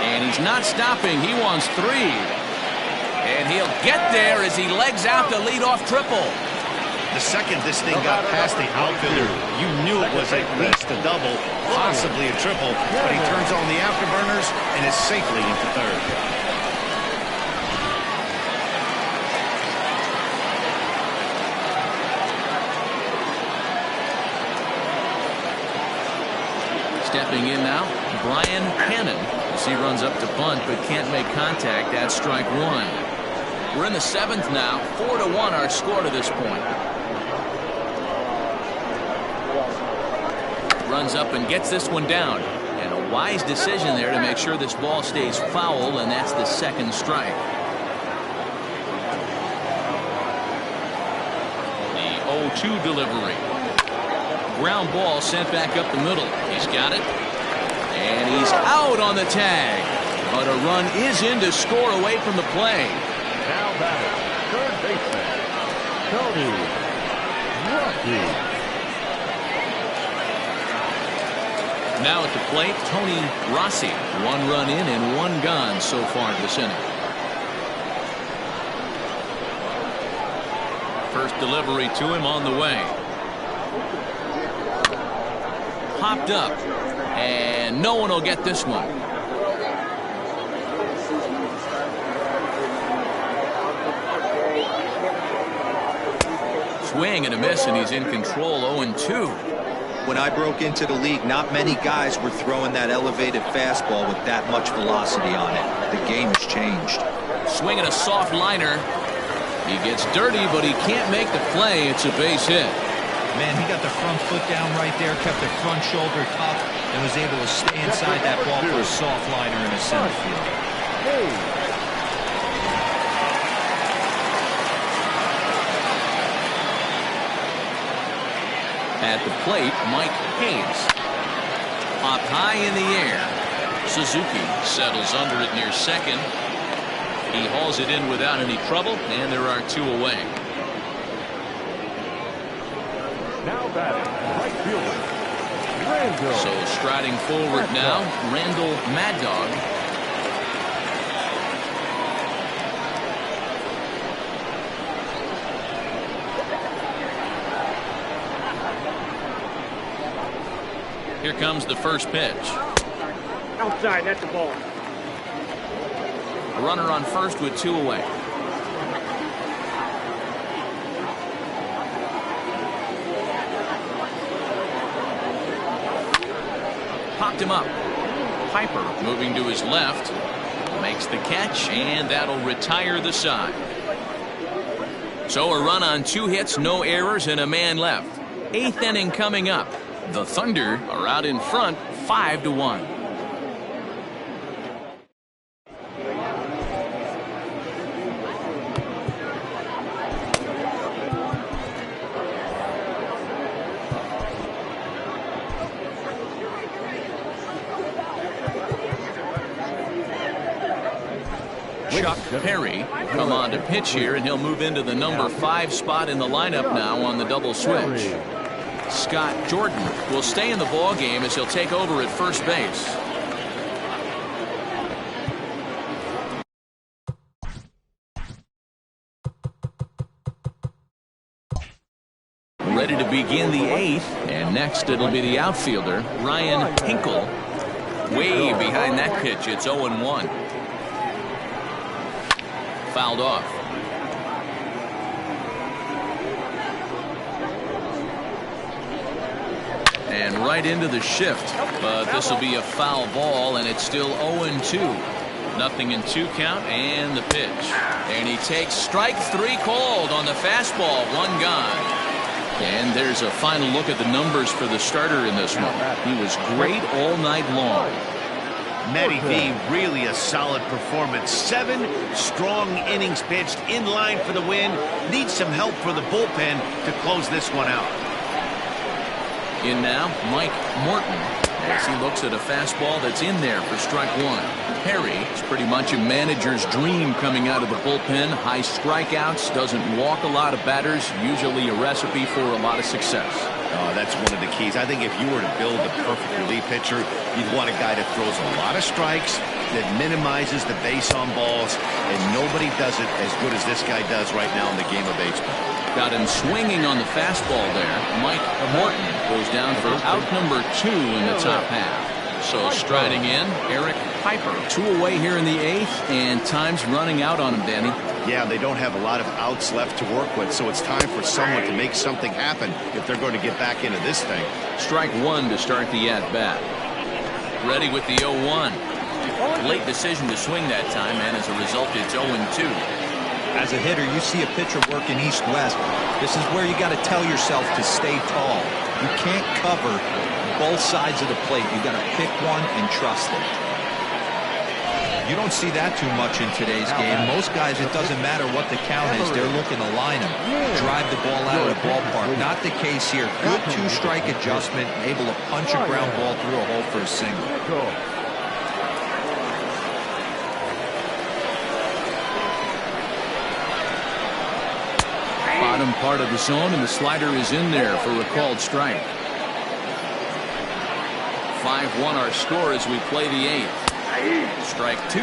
Speaker 1: And he's not stopping. He wants 3. And he'll get there as he legs out the leadoff triple.
Speaker 2: The second this thing got past the outfielder, you knew it was at least a double, possibly a triple, but he turns on the afterburners and is safely into third.
Speaker 1: Stepping in now, Brian Hannon, as he runs up to bunt but can't make contact at strike one. We're in the seventh now, 4-1 our score to this point. Runs up and gets this one down, and a wise decision there to make sure this ball stays foul, and that's the second strike. The 0-2 delivery. Ground ball sent back up the middle. He's got it. And he's out on the tag. But a run is in to score away from the play.
Speaker 3: Now batting, third baseman, Tony Rossi.
Speaker 1: Now at the plate, Tony Rossi. 1 run in and 1 gone so far this inning. First delivery to him on the way. Popped up, and no one will get this one. Swing and a miss, and he's in control. 0-2.
Speaker 4: When I broke into the league, not many guys were throwing that elevated fastball with that much velocity on it. The game has changed.
Speaker 1: Swinging a soft liner. He gets dirty, but he can't make the play. It's a base hit.
Speaker 4: Man, he got the front foot down right there, kept the front shoulder tucked, and was able to stay inside that ball for a soft liner in the center field.
Speaker 1: At the plate, Mike Hayes. Up high in the air. Suzuki settles under it near second. He hauls it in without any trouble, and there are 2 away.
Speaker 3: Now batting, right fielder, Randall.
Speaker 1: So striding forward now, Randall Mad Dog. Here comes the first pitch.
Speaker 5: Outside, that's the ball.
Speaker 1: A runner on first with 2 away. Popped him up. Piper moving to his left. Makes the catch, and that'll retire the side. So a run on 2 hits, no errors, and a man left. 8th inning coming up. The Thunder are out in front, 5-1. Chuck Perry come on to pitch here, and he'll move into the number 5 spot in the lineup now on the double switch. Scott Jordan will stay in the ball game as he'll take over at first base. Ready to begin the 8th, and next it'll be the outfielder Ryan Hinkle. Way behind that pitch. It's 0-1. Fouled off. And right into the shift, but this will be a foul ball, and it's still 0-2. Nothing in 2 count, and the pitch. And he takes strike 3 called on the fastball. 1 gone. And there's a final look at the numbers for the starter in this one. He was great all night long.
Speaker 2: Matty V, really a solid performance. 7 strong innings pitched, in line for the win. Needs some help for the bullpen to close this one out.
Speaker 1: In now, Mike Morton, as he looks at a fastball that's in there for strike 1. Perry is pretty much a manager's dream coming out of the bullpen. High strikeouts, doesn't walk a lot of batters, usually a recipe for a lot of success.
Speaker 2: That's one of the keys. I think if you were to build a perfect relief pitcher, you'd want a guy that throws a lot of strikes, that minimizes the base on balls, and nobody does it as good as this guy does right now in the game of baseball.
Speaker 1: Got him swinging on the fastball there. Mike Morton goes down for out number 2 in the top half. So striding in, Eric Piper. 2 away here in the 8th, and time's running out on him, Danny.
Speaker 2: Yeah, they don't have a lot of outs left to work with, so it's time for someone to make something happen if they're going to get back into this thing.
Speaker 1: Strike 1 to start the at-bat. Ready with the 0-1. Late decision to swing that time, and as a result, it's 0-2.
Speaker 4: As a hitter, you see a pitcher working east-west. This is where you got to tell yourself to stay tall. You can't cover both sides of the plate. You got to pick one and trust it. You don't see that too much in today's game. Most guys, it doesn't matter what the count is. They're looking to line them, drive the ball out of the ballpark. Not the case here. Good 2-strike adjustment, able to punch a ground ball through a hole for a single.
Speaker 1: Bottom part of the zone, and the slider is in there for a called strike. 5-1 our score as we play the 8th. Strike 2.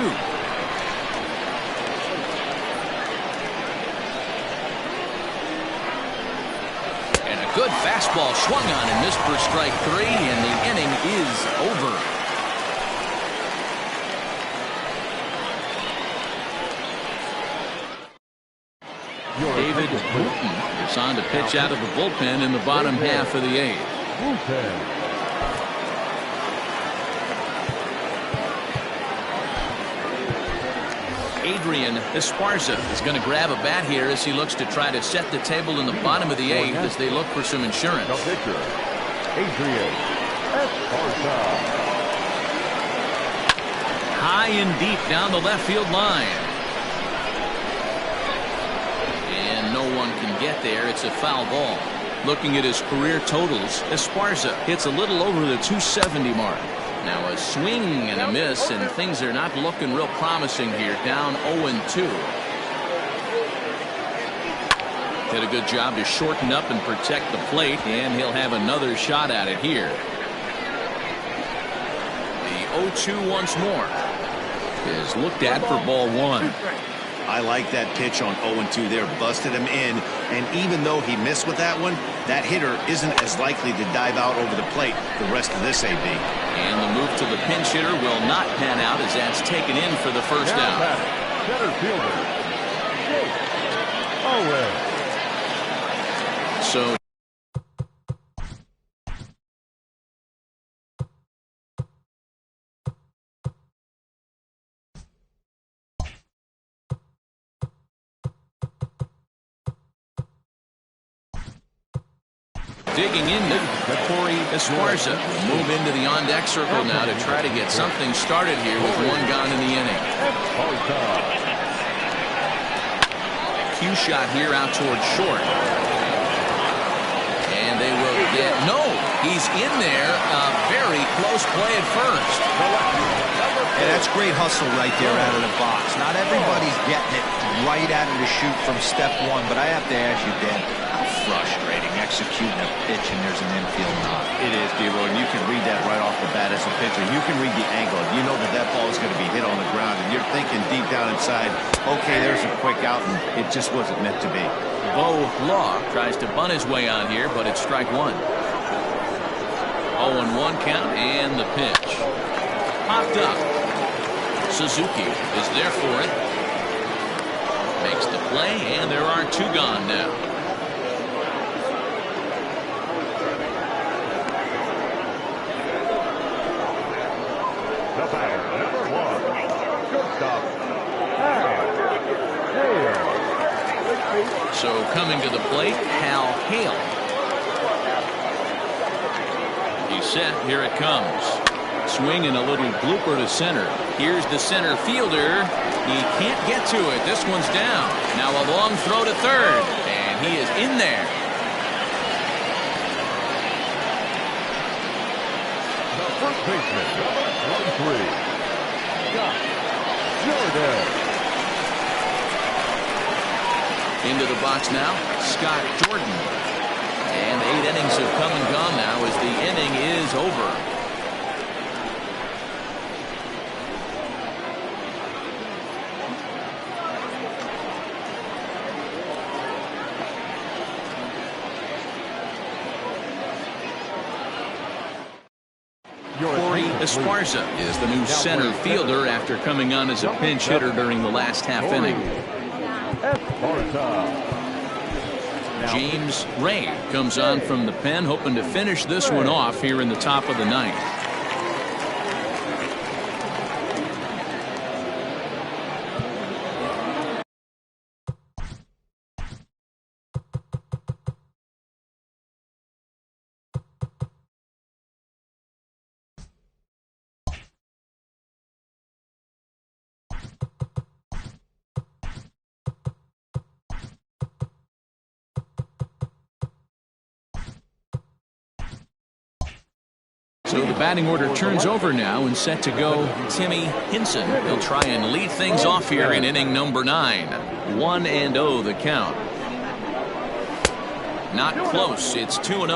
Speaker 1: And a good fastball swung on and missed for strike 3, and the inning is over. David Booten is on to pitch out of the bullpen in the bottom half of the 8th. Adrian Esparza is going to grab a bat here as he looks to try to set the table in the bottom of the 8th as they look for some insurance.
Speaker 3: Adrian Esparza.
Speaker 1: High and deep down the left field line. And no one can get there. It's a foul ball. Looking at his career totals, Esparza hits a little over the 270 mark. Now a swing and a miss, and things are not looking real promising here. Down 0-2. Did a good job to shorten up and protect the plate, and he'll have another shot at it here. The 0-2 once more is looked at for ball 1.
Speaker 2: I like that pitch on 0-2 there. Busted him in, and even though he missed with that one, that hitter isn't as likely to dive out over the plate the rest of this AB.
Speaker 1: And the move to the pinch hitter will not pan out as that's taken in for the first out.
Speaker 3: Center fielder, Jake Owen.
Speaker 1: So digging in Corey Esparza. Move into the on-deck circle now to try to get something started here with 1 gone in the inning. Cue shot here out towards short. And they will get... No! He's in there. Very close play at first.
Speaker 4: Yeah, that's great hustle right there out of the box. Not everybody's getting it right out of the chute from step 1, but I have to ask you, Dan, how frustrating executing a pitch and there's an infield knock.
Speaker 2: It is, D-Roy, and you can read that right off the bat as a pitcher. You can read the angle. You know that that ball is going to be hit on the ground, and you're thinking deep down inside, okay, there's a quick out, and it just wasn't meant to be.
Speaker 1: Bo Law tries to bunt his way on here, but it's strike 1. 0-1 count, and the pitch. Popped up. Suzuki is there for it. Makes the play, and there are 2 gone now.
Speaker 3: The batter, number 1, shortstop, Hale.
Speaker 1: So coming to the plate, Hal Hale. He's set. Here it comes. Swing and a little blooper to center. Here's the center fielder. He can't get to it. This one's down. Now a long throw to third, and he is in there.
Speaker 3: The first baseman, number 23, Scott Jordan.
Speaker 1: Into the box now, Scott Jordan. And And 8 innings have come and gone now as the inning is over. Corey Esparza is the new center fielder after coming on as a pinch hitter during the last half inning. James Ray comes on from the pen, hoping to finish this one off here in the top of the ninth. So the batting order turns over now and set to go Timmy Hinson. He'll try and lead things off here in inning number 9. 1-0 the count. Not close. It's 2-0.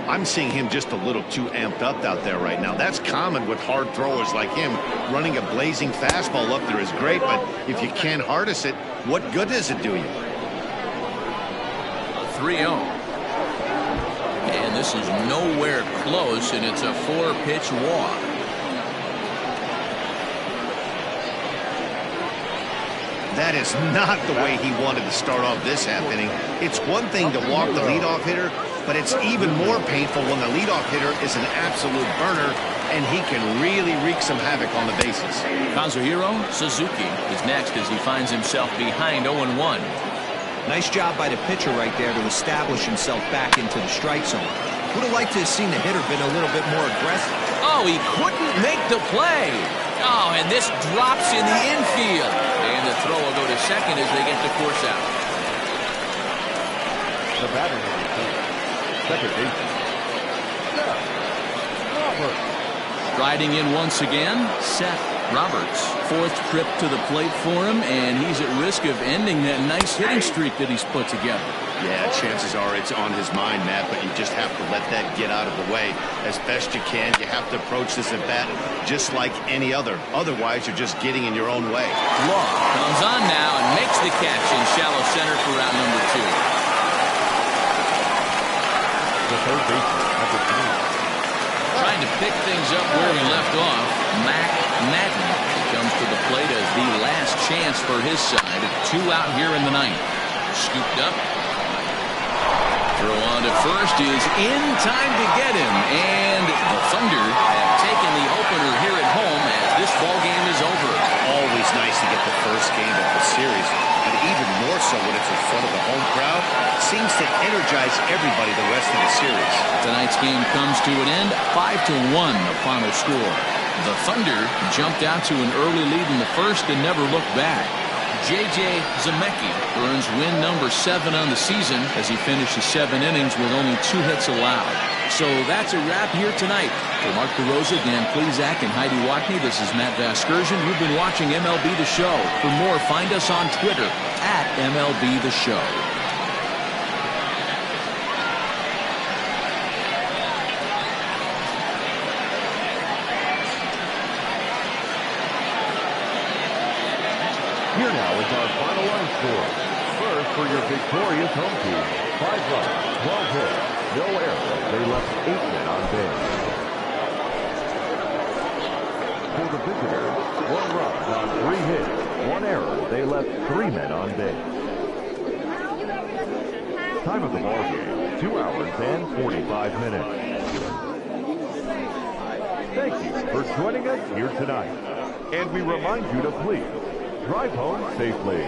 Speaker 2: I'm seeing him just a little too amped up out there right now. That's common with hard throwers like him. Running a blazing fastball up there is great, but if you can't harness it, what good does it do you?
Speaker 1: 3-0. And this is nowhere close, and it's a 4-pitch walk.
Speaker 2: That is not the way he wanted to start off this half inning. It's one thing to walk the leadoff hitter, but it's even more painful when the leadoff hitter is an absolute burner, and he can really wreak some havoc on the bases.
Speaker 1: Kazuhiro Suzuki is next as he finds himself behind 0-1.
Speaker 4: Nice job by the pitcher right there to establish himself back into the strike zone. Would have liked to have seen the hitter been a little bit more aggressive.
Speaker 1: Oh, he couldn't make the play. Oh, and this drops in the infield. And the throw will go to second as they get the course out.
Speaker 3: The batter number 2, second baseman, Seth Roberts.
Speaker 1: Striding in once again, Seth Roberts. 4th trip to the plate for him, and he's at risk of ending that nice hitting streak that he's put together.
Speaker 2: Yeah, chances are it's on his mind, Matt, but you just have to let that get out of the way as best you can. You have to approach this at bat just like any other. Otherwise, you're just getting in your own way.
Speaker 1: Law comes on now and makes the catch in shallow center for out number 2.
Speaker 3: The third baseman, number 3.
Speaker 1: Trying to pick things up where he left off, Mac Madden comes to the plate as the last chance for his side. 2 out here in the ninth. Scooped up. Throw on to first is in time to get him. And the Thunder have taken the opener here at home as this ball game is over.
Speaker 2: Always nice to get the first game of the series, but even more so when it's in front of the home crowd. Seems to energize everybody the rest of the series.
Speaker 1: Tonight's game comes to an end, 5-1 the final score. The Thunder jumped out to an early lead in the first and never looked back. J.J. Zemecki earns win number 7 on the season as he finishes 7 innings with only 2 hits allowed. So that's a wrap here tonight. For Mark DeRosa, Dan Plesac, and Heidi Watney, this is Matt Vasgersian. You've been watching MLB The Show. For more, find us on Twitter at MLB The Show.
Speaker 3: Here now is our final line score. First for your victorious home team, 5 runs, 12 hits, no errors. They left 8 men on base. For the visitors, 1 run on 3 hits, 1 error. They left 3 men on base. Time of the ball game, 2 hours and 45 minutes. Thank you for joining us here tonight. And we remind you to please drive home safely.